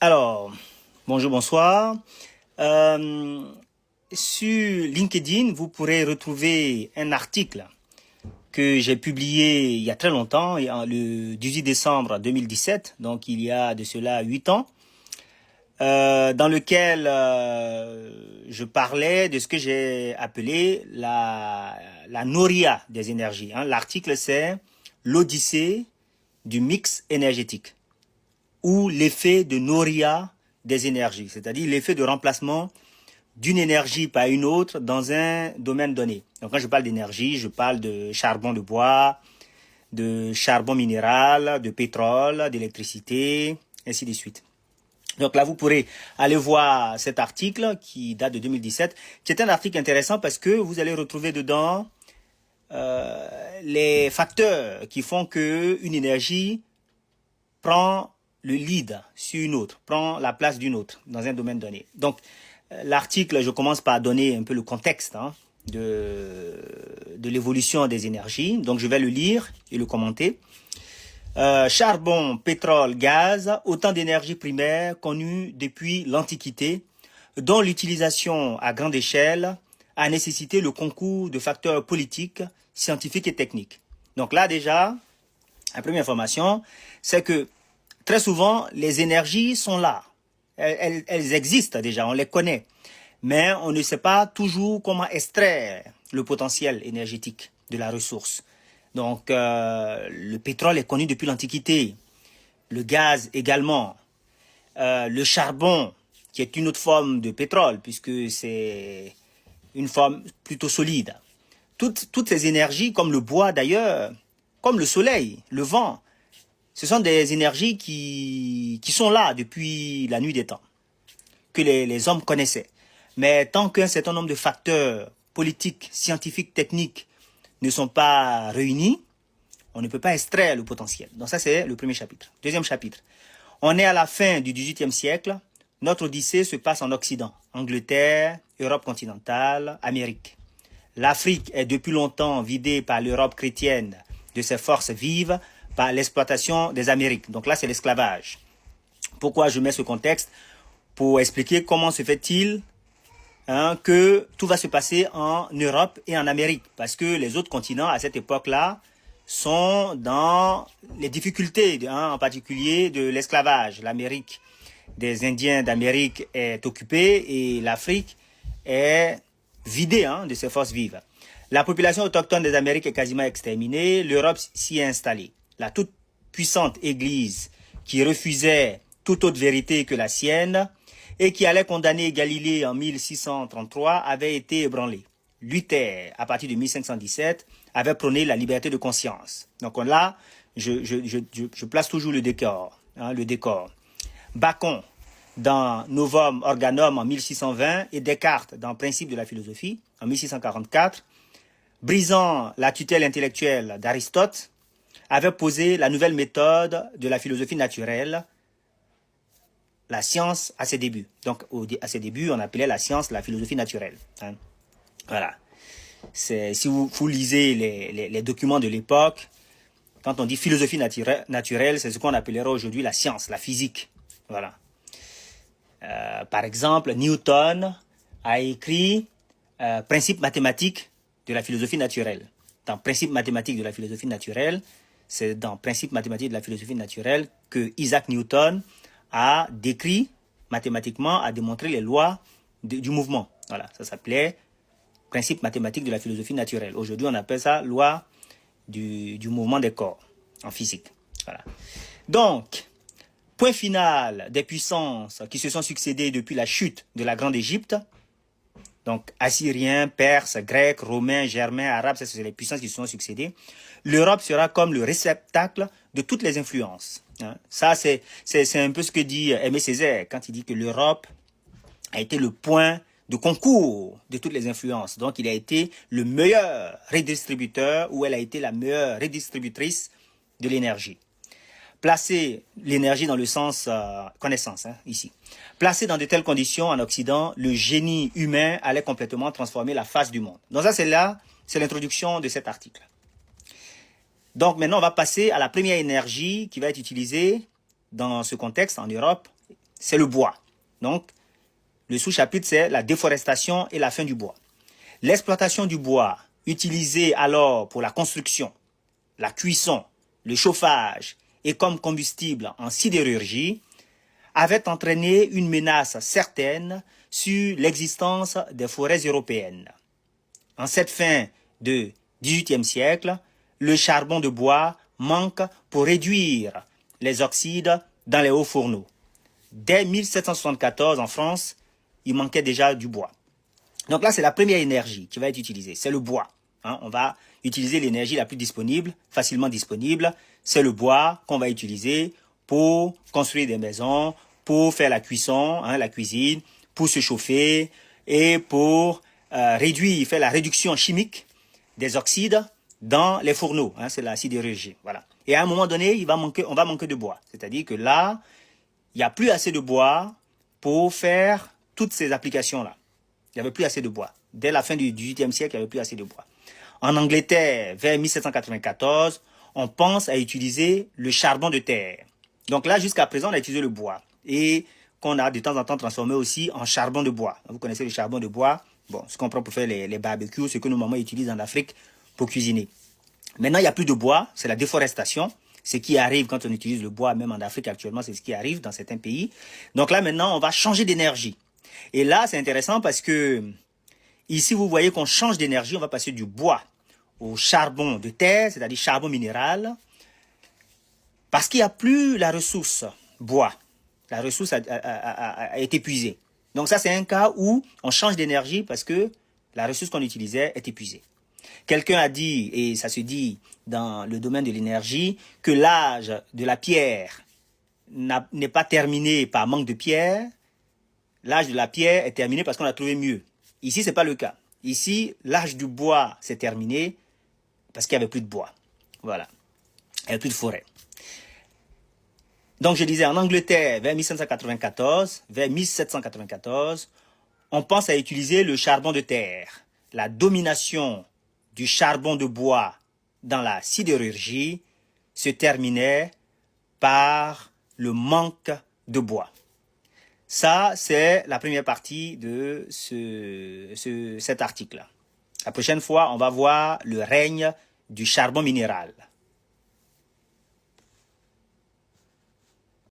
Alors, bonjour, bonsoir. Euh, Sur LinkedIn, vous pourrez retrouver un article que j'ai publié il y a très longtemps, le 18 décembre 2017, donc il y a de cela 8 ans, dans lequel je parlais de ce que j'ai appelé la Noria des énergies. L'article, c'est l'Odyssée du mix énergétique, ou l'effet de Noria des énergies, c'est-à-dire l'effet de remplacement d'une énergie par une autre dans un domaine donné. Donc quand je parle d'énergie, je parle de charbon de bois, de charbon minéral, de pétrole, d'électricité, ainsi de suite. Donc là, vous pourrez aller voir cet article qui date de 2017, qui est un article intéressant parce que vous allez retrouver dedans les facteurs qui font que une énergie prend le lead sur une autre, prend la place d'une autre dans un domaine donné. Donc, l'article, je commence par donner un peu le contexte de l'évolution des énergies. Donc, je vais le lire et le commenter. Charbon, pétrole, gaz, autant d'énergies primaires connues depuis l'Antiquité, dont l'utilisation à grande échelle a nécessité le concours de facteurs politiques, scientifiques et techniques. Donc là, déjà, la première information, c'est que très souvent, les énergies sont là. Elles existent déjà, on les connaît. Mais on ne sait pas toujours comment extraire le potentiel énergétique de la ressource. Donc, le pétrole est connu depuis l'Antiquité. Le gaz également. Le charbon, qui est une autre forme de pétrole, puisque c'est une forme plutôt solide. Toutes ces énergies, comme le bois d'ailleurs, comme le soleil, le vent, ce sont des énergies qui sont là depuis la nuit des temps, que les hommes connaissaient. Mais tant qu'un certain nombre de facteurs politiques, scientifiques, techniques ne sont pas réunis, on ne peut pas extraire le potentiel. Donc ça, c'est le premier chapitre. Deuxième chapitre. On est à la fin du XVIIIe siècle. Notre Odyssée se passe en Occident. Angleterre, Europe continentale, Amérique. L'Afrique est depuis longtemps vidée par l'Europe chrétienne de ses forces vives par l'exploitation des Amériques. Donc là, c'est l'esclavage. Pourquoi je mets ce contexte? Pour expliquer comment se fait-il que tout va se passer en Europe et en Amérique. Parce que les autres continents, à cette époque-là, sont dans les difficultés, en particulier de l'esclavage. L'Amérique des Indiens d'Amérique est occupée et l'Afrique est vidée de ses forces vives. La population autochtone des Amériques est quasiment exterminée. L'Europe s'y est installée. La toute puissante Église qui refusait toute autre vérité que la sienne et qui allait condamner Galilée en 1633 avait été ébranlée. Luther, à partir de 1517, avait prôné la liberté de conscience. Donc là, je place toujours le décor. Le décor. Bacon, dans Novum Organum en 1620, et Descartes, dans Principe de la philosophie, en 1644, brisant la tutelle intellectuelle d'Aristote, avait posé la nouvelle méthode de la philosophie naturelle, la science à ses débuts. Donc, à ses débuts, on appelait la science la philosophie naturelle. Voilà. Si vous lisez les documents de l'époque, quand on dit philosophie naturelle, c'est ce qu'on appellerait aujourd'hui la science, la physique. Voilà. Par exemple, Newton a écrit Principe mathématique de la philosophie naturelle. Dans Principe mathématique de la philosophie naturelle, c'est dans Principe mathématique de la philosophie naturelle que Isaac Newton a décrit mathématiquement, a démontré les lois du mouvement. Voilà, ça s'appelait Principe mathématique de la philosophie naturelle. Aujourd'hui, on appelle ça loi du mouvement des corps en physique. Voilà. Donc, point final des puissances qui se sont succédées depuis la chute de la Grande Égypte. Donc, Assyriens, Perses, Grecs, Romains, Germains, Arabes, ça c'est les puissances qui se sont succédées. L'Europe sera comme le réceptacle de toutes les influences. Ça, c'est un peu ce que dit Aimé Césaire quand il dit que l'Europe a été le point de concours de toutes les influences. Donc, il a été le meilleur redistributeur ou elle a été la meilleure redistributrice de l'énergie. Placer l'énergie dans le sens connaissance, ici. Placé dans de telles conditions en Occident, le génie humain allait complètement transformer la face du monde. Donc ça, c'est l'introduction de cet article. Donc maintenant, on va passer à la première énergie qui va être utilisée dans ce contexte en Europe c'est le bois. Donc, le sous-chapitre, c'est la déforestation et la fin du bois. L'exploitation du bois, utilisé alors pour la construction, la cuisson, le chauffage et comme combustible en sidérurgie, avait entraîné une menace certaine sur l'existence des forêts européennes. En cette fin de XVIIIe siècle, le charbon de bois manque pour réduire les oxydes dans les hauts fourneaux. Dès 1774 en France, il manquait déjà du bois. Donc là, c'est la première énergie qui va être utilisée, c'est le bois. On va utiliser l'énergie la plus disponible, facilement disponible, c'est le bois qu'on va utiliser pour construire des maisons, pour faire la cuisson, la cuisine, pour se chauffer et pour faire la réduction chimique des oxydes dans les fourneaux. C'est la sidérurgie. Voilà. Et à un moment donné, on va manquer de bois. C'est-à-dire que là, il n'y a plus assez de bois pour faire toutes ces applications-là. Il n'y avait plus assez de bois. Dès la fin du XVIIIe siècle, il n'y avait plus assez de bois. En Angleterre, vers 1794, on pense à utiliser le charbon de terre. Donc là, jusqu'à présent, on a utilisé le bois. Et qu'on a de temps en temps transformé aussi en charbon de bois. Vous connaissez le charbon de bois, bon, ce qu'on prend pour faire les barbecues, ce que nos mamans utilisent en Afrique pour cuisiner. Maintenant, il n'y a plus de bois, c'est la déforestation. Ce qui arrive quand on utilise le bois, même en Afrique actuellement, c'est ce qui arrive dans certains pays. Donc là, maintenant, on va changer d'énergie. Et là, c'est intéressant parce que ici, vous voyez qu'on change d'énergie, on va passer du bois au charbon de terre, c'est-à-dire charbon minéral, parce qu'il n'y a plus la ressource bois. La ressource a été épuisée. Donc ça, c'est un cas où on change d'énergie parce que la ressource qu'on utilisait est épuisée. Quelqu'un a dit, et ça se dit dans le domaine de l'énergie, que l'âge de la pierre n'est pas terminé par manque de pierre. L'âge de la pierre est terminé parce qu'on a trouvé mieux. Ici, ce n'est pas le cas. Ici, l'âge du bois s'est terminé parce qu'il n'y avait plus de bois. Voilà. Il n'y avait plus de forêt. Donc, je disais, en Angleterre, vers 1794, on pense à utiliser le charbon de terre. La domination du charbon de bois dans la sidérurgie se terminait par le manque de bois. Ça, c'est la première partie de cet article. La prochaine fois, on va voir le règne du charbon minéral.